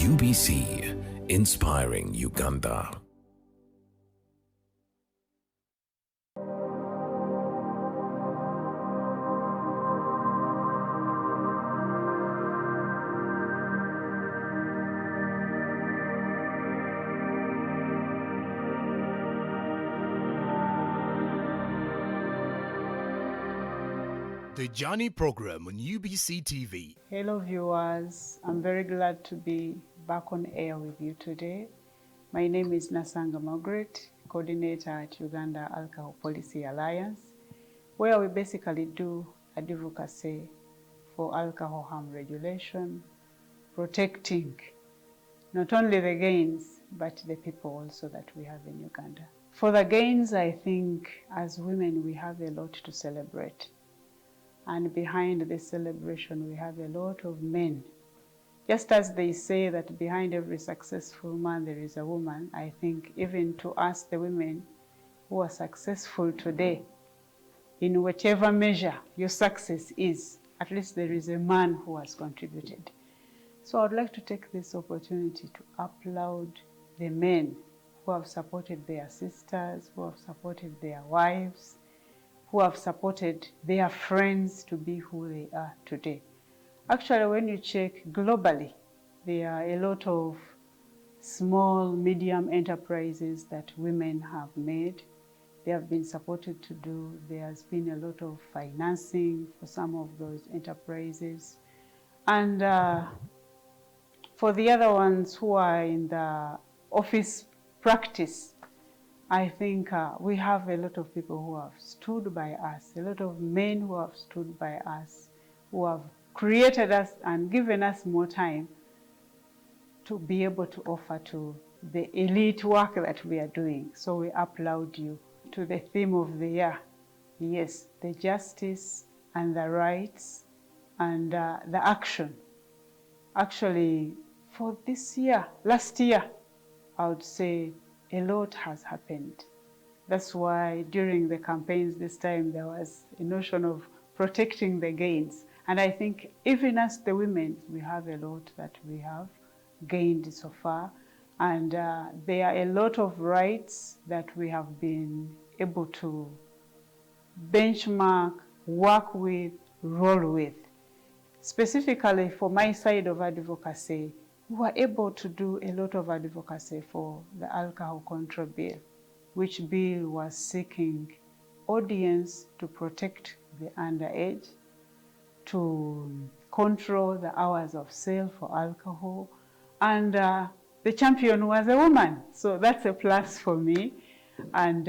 UBC, inspiring Uganda. The Journey program on UBC TV. Hello viewers, I'm very glad to be back on air with you today. My name is Nasanga Margaret, coordinator at Uganda Alcohol Policy Alliance, where we basically do advocacy for alcohol harm regulation, protecting not only the gains, but the people also that we have in Uganda. For the gains, I think as women, we have a lot to celebrate. And behind this celebration, we have a lot of men. Just as they say that behind every successful man, there is a woman, I think even to us, the women who are successful today, in whatever measure your success is, at least there is a man who has contributed. So I'd like to take this opportunity to applaud the men who have supported their sisters, who have supported their wives, who have supported their friends to be who they are today. Actually, when you check globally, there are a lot of small, medium enterprises that women have made. They have been supported to do. There has been a lot of financing for some of those enterprises. And for the other ones who are in the office practice, I think we have a lot of people who have stood by us, a lot of men who have stood by us, who have created us and given us more time to be able to offer to the elite work that we are doing. So we applaud you. To the theme of the year, yes, the justice and the rights and the action. Actually, for this year, last year, I would say a lot has happened. That's why during the campaigns this time, there was a notion of protecting the gains. And I think even as the women, we have a lot that we have gained so far. And there are a lot of rights that we have been able to benchmark, work with, roll with. Specifically for my side of advocacy, we were able to do a lot of advocacy for the alcohol control bill, which bill was seeking audience to protect the underage, to control the hours of sale for alcohol, and the champion was a woman. So that's a plus for me. And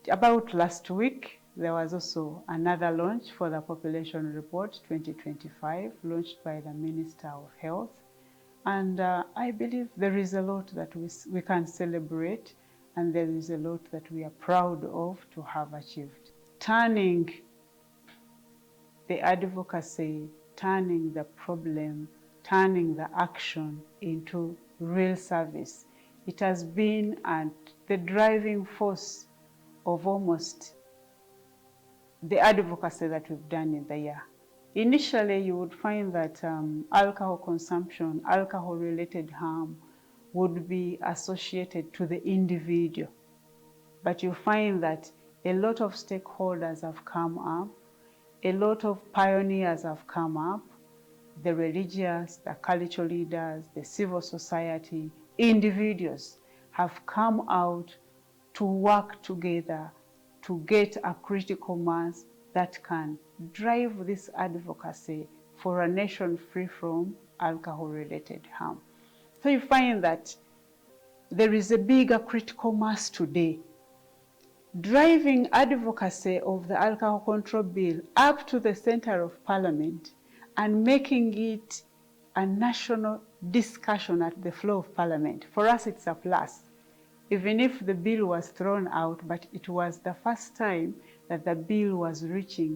about last week, there was also another launch for the Population Report 2025, launched by the Minister of Health. And I believe there is a lot that we can celebrate, and there is a lot that we are proud of to have achieved. Turning the advocacy, turning the problem, turning the action into real service. It has been the driving force of almost the advocacy that we've done in the year. Initially, you would find that alcohol consumption, alcohol-related harm would be associated to the individual. But you find that a lot of stakeholders have come up, a lot of pioneers have come up, the religious, the cultural leaders, the civil society, individuals have come out to work together to get a critical mass that can drive this advocacy for a nation free from alcohol-related harm. So you find that there is a bigger critical mass today driving advocacy of the alcohol control bill up to the center of parliament and making it a national discussion at the floor of parliament. For us, it's a plus. Even if the bill was thrown out, but it was the first time that the bill was reaching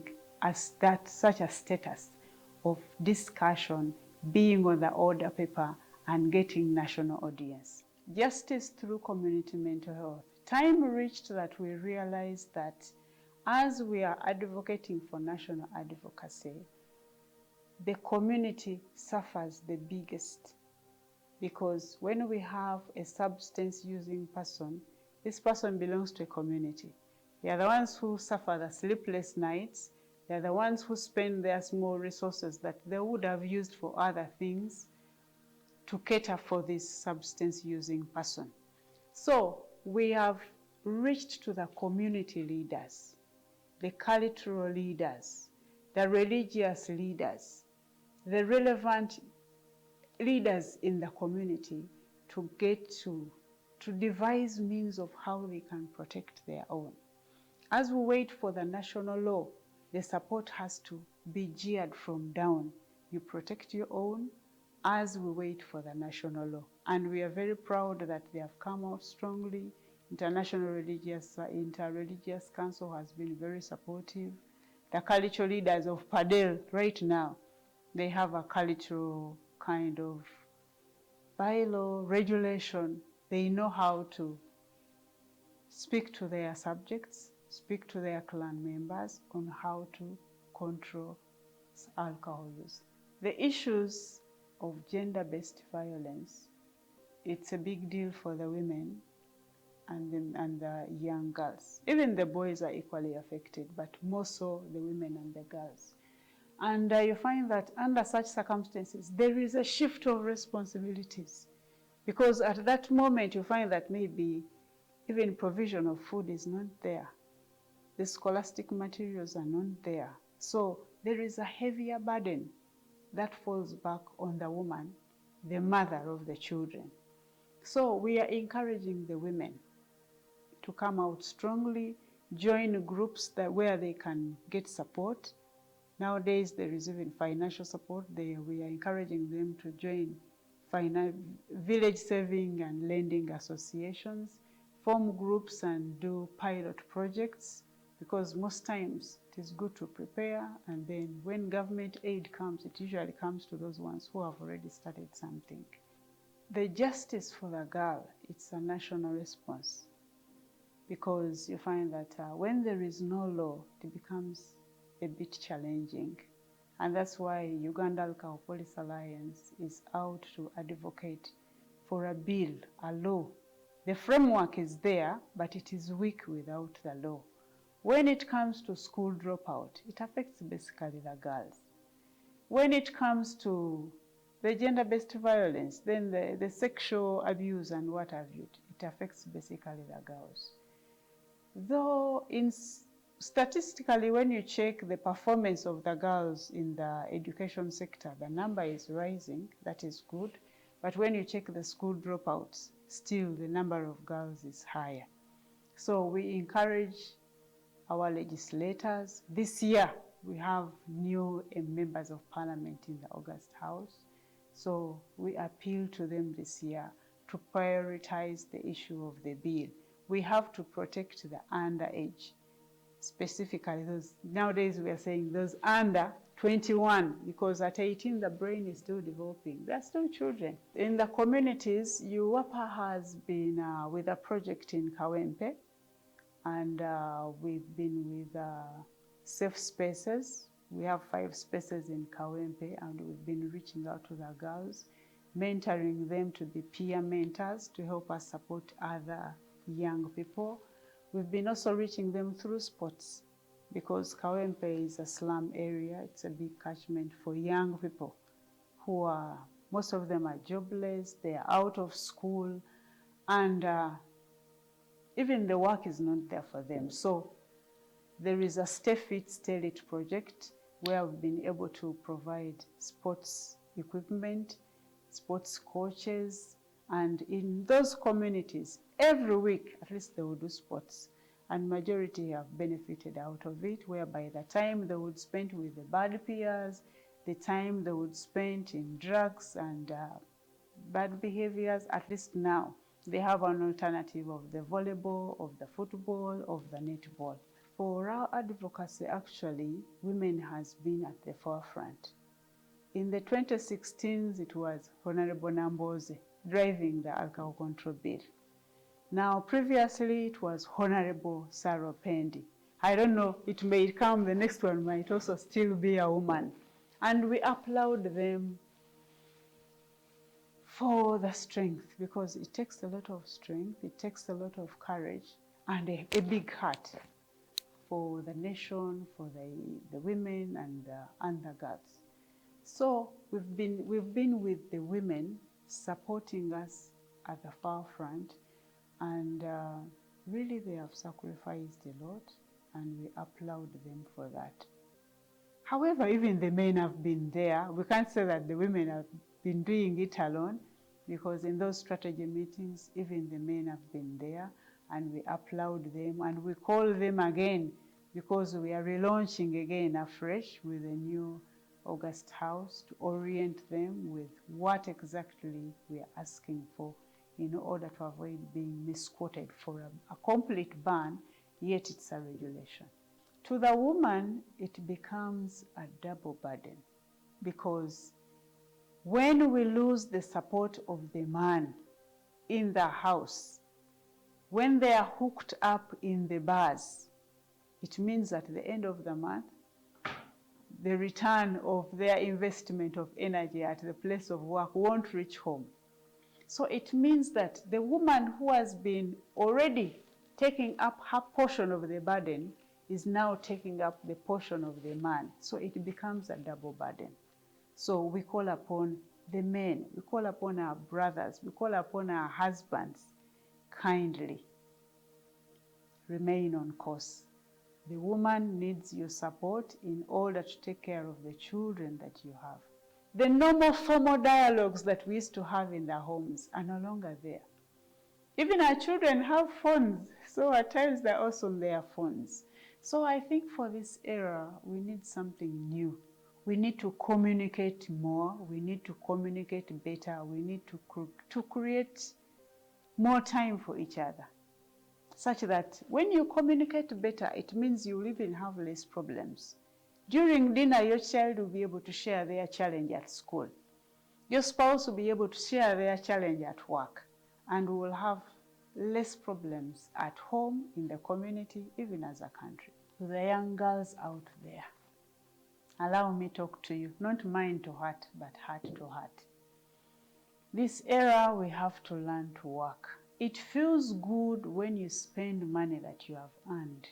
such a status of discussion, being on the order paper and getting national audience. Justice through community mental health. Time reached that we realized that as we are advocating for national advocacy, the community suffers the biggest, because when we have a substance using person, this person belongs to a community. They are the ones who suffer the sleepless nights. They are the ones who spend their small resources that they would have used for other things to cater for this substance using person. So we have reached to the community leaders, the cultural leaders, the religious leaders, the relevant leaders in the community to get to devise means of how they can protect their own. As we wait for the national law, the support has to be geared from down. You protect your own as we wait for the national law. And we are very proud that they have come out strongly. Inter-Religious Council has been very supportive. The cultural leaders of Padel right now, they have a cultural kind of bylaw, regulation. They know how to speak to their subjects, speak to their clan members on how to control alcohol use. The issues of gender-based violence, it's a big deal for the women and the young girls. Even the boys are equally affected, but more so the women and the girls. And you find that under such circumstances, there is a shift of responsibilities, because at that moment you find that maybe even provision of food is not there. The scholastic materials are not there. So there is a heavier burden that falls back on the woman, the mother of the children. So we are encouraging the women to come out strongly, join groups where they can get support. Nowadays, there is even financial support. We are encouraging them to join village saving and lending associations, form groups and do pilot projects, because most times it is good to prepare, and then when government aid comes, it usually comes to those ones who have already started something. The justice for the girl, it's a national response, because you find that when there is no law, it becomes a bit challenging. And that's why Uganda Alcohol Policy Alliance is out to advocate for a bill, a law. The framework is there, but it is weak without the law. When it comes to school dropout, it affects basically the girls. When it comes to the gender-based violence, then the sexual abuse and what have you, it affects basically the girls. Though statistically, when you check the performance of the girls in the education sector, the number is rising, that is good. But when you check the school dropouts, still the number of girls is higher. So we encourage our legislators. This year, we have new members of parliament in the August House. So we appeal to them this year to prioritize the issue of the bill. We have to protect the underage, specifically those, nowadays we are saying those under 21, because at 18 the brain is still developing. They're still children. In the communities, UWAPA has been with a project in Kawempe, and we've been with safe spaces. We have 5 spaces in Kawempe, and we've been reaching out to the girls, mentoring them to be peer mentors to help us support other young people. We've been also reaching them through sports, because Kawempe is a slum area. It's a big catchment for young people who are, most of them are jobless, they are out of school, and even the work is not there for them. So there is a Stay Fit, Stay Lit project where we've been able to provide sports equipment, sports coaches, and in those communities, every week, at least they will do sports. And majority have benefited out of it, whereby the time they would spend with the bad peers, the time they would spend in drugs and bad behaviors, at least now, they have an alternative of the volleyball, of the football, of the netball. For our advocacy, actually, women has been at the forefront. In the 2016s, it was Honorable Namboze driving the alcohol control bill. Now, previously, it was Honorable Sarah Pendi. I don't know, it may come, the next one might also still be a woman. And we applaud them for the strength, because it takes a lot of strength, it takes a lot of courage, and a big heart for the nation, for the women and the girls. So we've been with the women supporting us at the far front, and really they have sacrificed a lot, and we applaud them for that. However, even the men have been there. We can't say that the women have been doing it alone, because in those strategy meetings, even the men have been there, and we applaud them, and we call them again, because we are relaunching again afresh with a new August House to orient them with what exactly we are asking for, in order to avoid being misquoted for a complete ban, yet it's a regulation. To the woman, it becomes a double burden, because when we lose the support of the man in the house, when they are hooked up in the bars, it means at the end of the month, the return of their investment of energy at the place of work won't reach home. So it means that the woman who has been already taking up her portion of the burden is now taking up the portion of the man. So it becomes a double burden. So we call upon the men, we call upon our brothers, we call upon our husbands, kindly remain on course. The woman needs your support in order to take care of the children that you have. The normal formal dialogues that we used to have in the homes are no longer there. Even our children have phones, so at times they're also on their phones. So I think for this era, we need something new. We need to communicate more, we need to communicate better, we need to create more time for each other, such that when you communicate better, it means you will even have less problems. During dinner, your child will be able to share their challenge at school. Your spouse will be able to share their challenge at work, and we will have less problems at home, in the community, even as a country. To the young girls out there, allow me talk to you, not mind to heart, but heart to heart. This era, we have to learn to work. It feels good when you spend money that you have earned,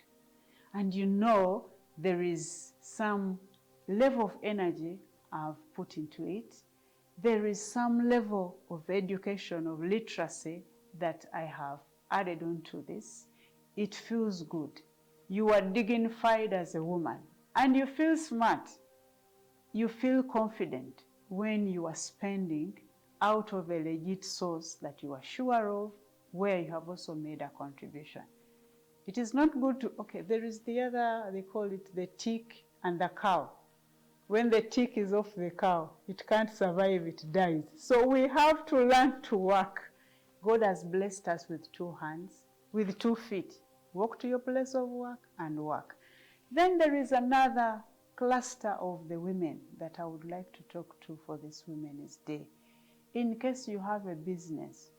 and you know there is some level of energy I've put into it. There is some level of education, of literacy that I have added on to this. It feels good. You are dignified as a woman, and you feel smart. You feel confident when you are spending out of a legit source that you are sure of, where you have also made a contribution. It is not good to, okay, there is the other, they call it the tick and the cow. When the tick is off the cow, it can't survive, it dies. So we have to learn to work. God has blessed us with 2 hands, with 2 feet. Walk to your place of work and work. Then there is another cluster of the women that I would like to talk to for this Women's Day. In case you have a business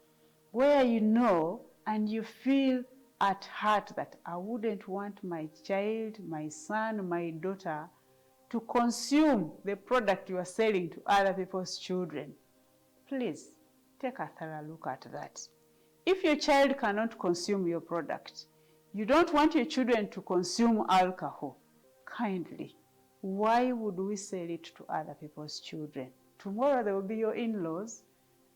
where you know and you feel at heart that I wouldn't want my child, my son, my daughter to consume the product you are selling to other people's children, please take a thorough look at that. If your child cannot consume your product, you don't want your children to consume alcohol, kindly, why would we sell it to other people's children? Tomorrow there will be your in-laws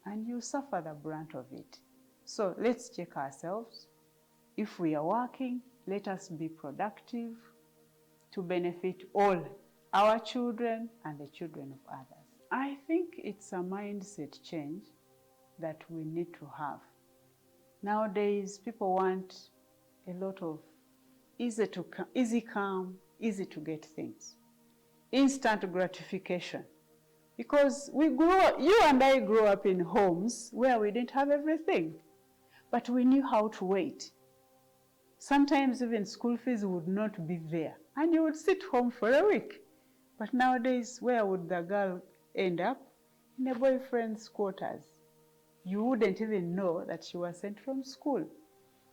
and you suffer the brunt of it. So let's check ourselves. If we are working, let us be productive to benefit all our children and the children of others. I think it's a mindset change that we need to have. Nowadays, people want a lot of easy come, easy to get things. Instant gratification. Because you and I grew up in homes where we didn't have everything, but we knew how to wait. Sometimes even school fees would not be there, and you would sit home for a week. But nowadays, where would the girl end up? In a boyfriend's quarters. You wouldn't even know that she was sent from school.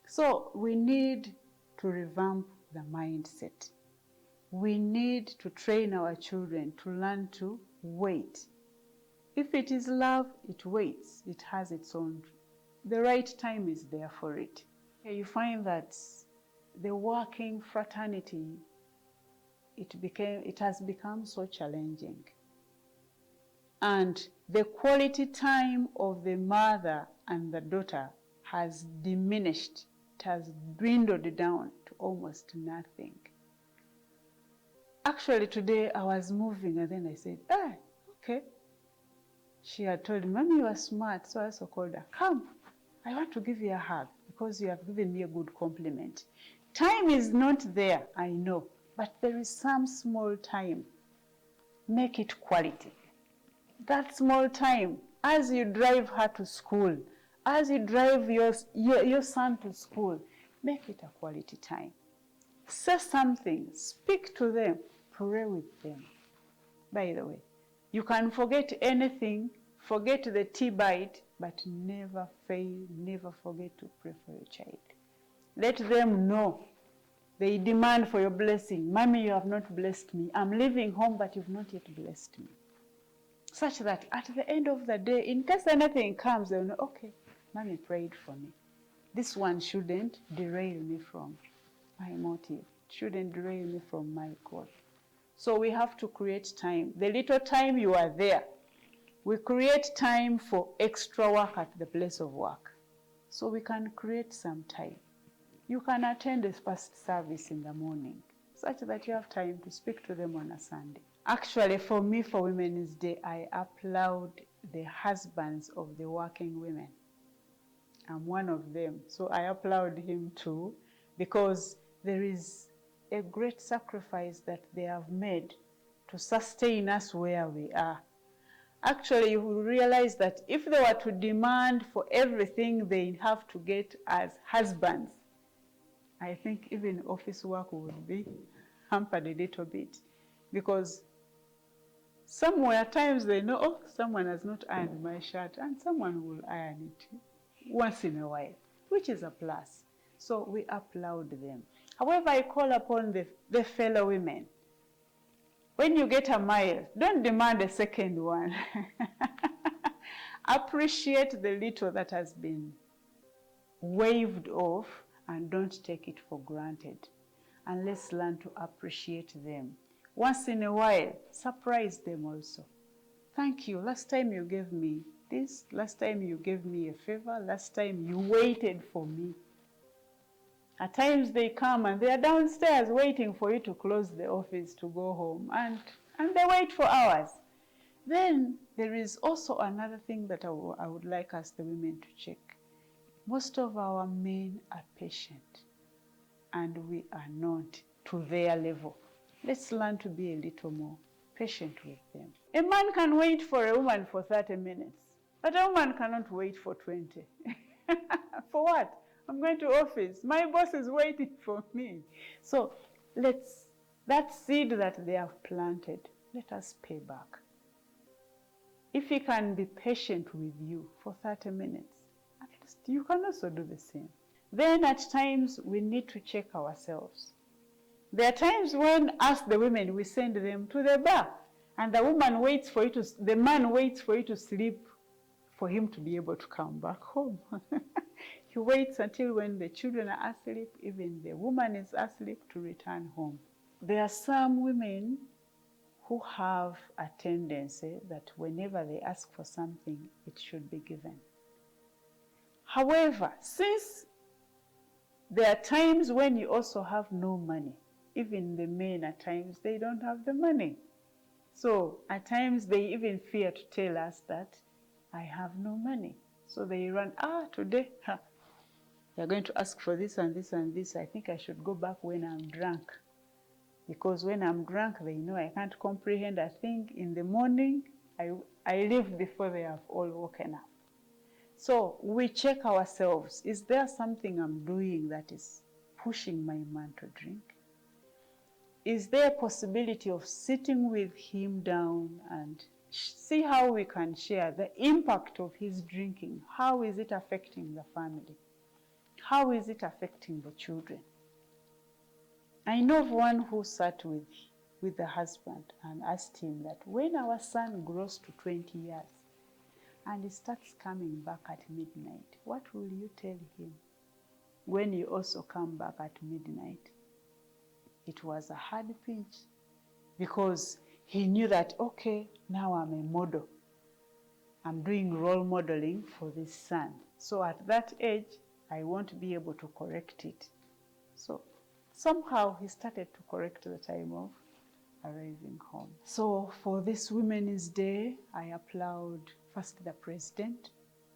So we need to revamp the mindset. We need to train our children to learn to wait. If it is love, it waits. It has its own. The right time is there for it. You find that the working fraternity, it has become so challenging. And the quality time of the mother and the daughter has diminished. It has dwindled down to almost nothing. Actually, today I was moving and then I said, okay. She had told me, Mommy, you are smart. So I also called her, come, I want to give you a hug because you have given me a good compliment. Time is not there, I know, but there is some small time. Make it quality. That small time, as you drive her to school, as you drive your son to school, make it a quality time. Say something, speak to them, pray with them. By the way, you can forget anything, forget the tea bite, but never fail, never forget to pray for your child. Let them know. They demand for your blessing. Mommy, you have not blessed me. I'm leaving home, but you've not yet blessed me. Such that at the end of the day, in case anything comes, they'll know, okay, Mommy prayed for me. This one shouldn't derail me from my motive. It shouldn't derail me from my goal. So we have to create time. The little time you are there, we create time for extra work at the place of work. So we can create some time. You can attend a first service in the morning, such that you have time to speak to them on a Sunday. Actually, for me, for Women's Day, I applaud the husbands of the working women. I'm one of them, so I applaud him too, because there is a great sacrifice that they have made to sustain us where we are. Actually, you will realize that if they were to demand for everything they have to get as husbands, I think even office work would be hampered a little bit, because somewhere at times they know, oh, someone has not ironed my shirt, and someone will iron it once in a while, which is a plus. So we applaud them. However, I call upon the fellow women. When you get a mile, don't demand a second one. Appreciate the little that has been waved off and don't take it for granted. And let's learn to appreciate them. Once in a while, surprise them also. Thank you. Last time you gave me this. Last time you gave me a favor. Last time you waited for me. At times they come and they are downstairs waiting for you to close the office to go home, and they wait for hours. Then there is also another thing that I would like us, the women, to check. Most of our men are patient, and we are not to their level. Let's learn to be a little more patient with them. A man can wait for a woman for 30 minutes, but a woman cannot wait for 20. For what? I'm going to office. My boss is waiting for me. So that seed that they have planted, let us pay back. If he can be patient with you for 30 minutes, at least you can also do the same. Then at times we need to check ourselves. There are times when, as the women, we send them to the bar, and the man waits for you to sleep for him to be able to come back home. He waits until when the children are asleep, even the woman is asleep, to return home. There are some women who have a tendency that whenever they ask for something, it should be given. However, since there are times when you also have no money, even the men at times, they don't have the money. So at times they even fear to tell us that I have no money. So they run, today, they're going to ask for this and this and this. I think I should go back when I'm drunk. Because when I'm drunk, they know I can't comprehend a thing. In the morning, I leave before they have all woken up. So we check ourselves. Is there something I'm doing that is pushing my man to drink? Is there a possibility of sitting with him down and see how we can share the impact of his drinking? How is it affecting the family? How is it affecting the children? I know of one who sat with the husband and asked him that when our son grows to 20 years and he starts coming back at midnight, what will you tell him when you also come back at midnight? It was a hard pinch because he knew that, okay, now I'm a model. I'm doing role modeling for this son. So at that age, I won't be able to correct it. So somehow he started to correct the time of arriving home. So for this Women's Day, I applaud first the president.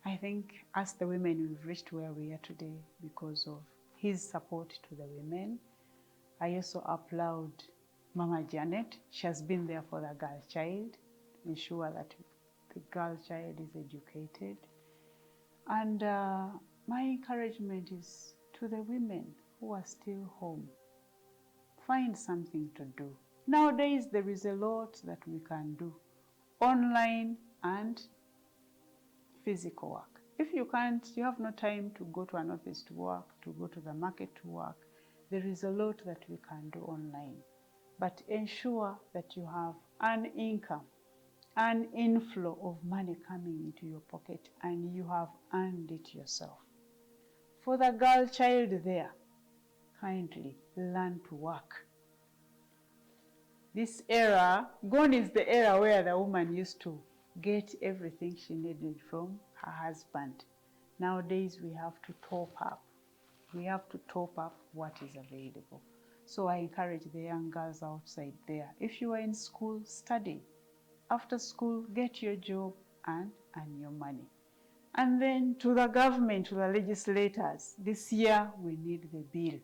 I think as the women, we've reached where we are today because of his support to the women. I also applaud Mama Janet. She has been there for the girl child, ensure that the girl child is educated. And my encouragement is to the women who are still home. Find something to do. Nowadays, there is a lot that we can do, online and physical work. If you can't, you have no time to go to an office to work, to go to the market to work, there is a lot that we can do online. But ensure that you have an income, an inflow of money coming into your pocket, and you have earned it yourself. For the girl child there, kindly learn to work. This era, gone is the era where the woman used to get everything she needed from her husband. Nowadays, we have to top up. We have to top up what is available. So I encourage the young girls outside there. If you are in school, study. After school, get your job and earn your money. And then to the government, to the legislators, this year we need the bill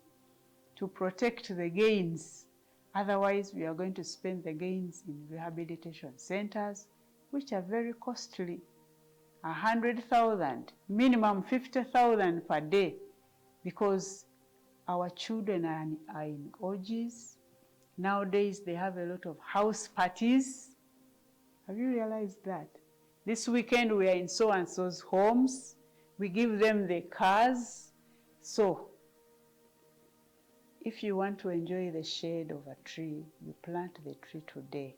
to protect the gains. Otherwise, we are going to spend the gains in rehabilitation centers, which are very costly. 100,000, minimum 50,000 per day, because our children are in orgies. Nowadays, they have a lot of house parties. Have you realized that? This weekend, we are in so-and-so's homes. We give them the cars. So, if you want to enjoy the shade of a tree, you plant the tree today.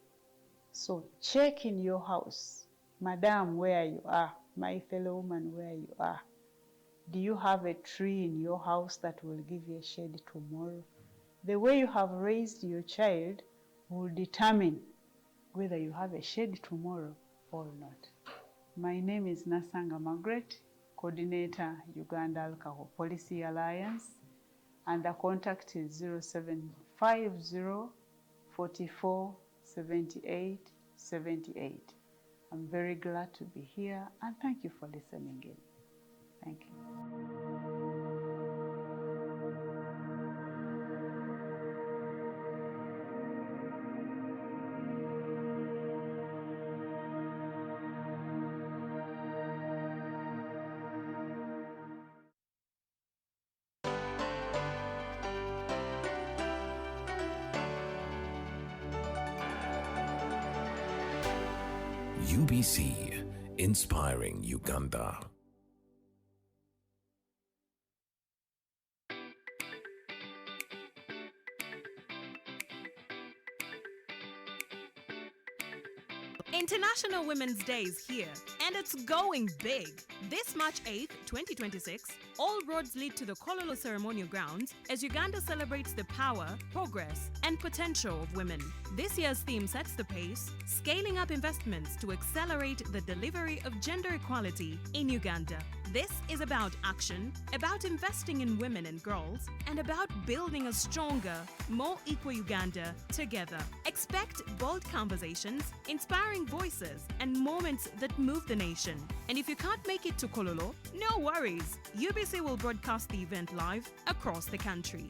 So, check in your house. Madam, where you are, my fellow woman, where you are. Do you have a tree in your house that will give you a shade tomorrow? The way you have raised your child will determine whether you have a shade tomorrow or not. My name is Nasanga Margaret, Coordinator, Uganda Alcohol Policy Alliance, and the contact is 0750 44 78 78. I'm very glad to be here, and thank you for listening in. Thank you. UBC, inspiring Uganda. International Women's Day is here, and it's going big. This March 8th, 2026, all roads lead to the Kololo Ceremonial Grounds as Uganda celebrates the power, progress, and potential of women. This year's theme sets the pace, scaling up investments to accelerate the delivery of gender equality in Uganda. This is about action, about investing in women and girls, and about building a stronger, more equal Uganda together. Expect bold conversations, inspiring voices, and moments that move the nation. And if you can't make it to Kololo, no worries. UBC will broadcast the event live across the country.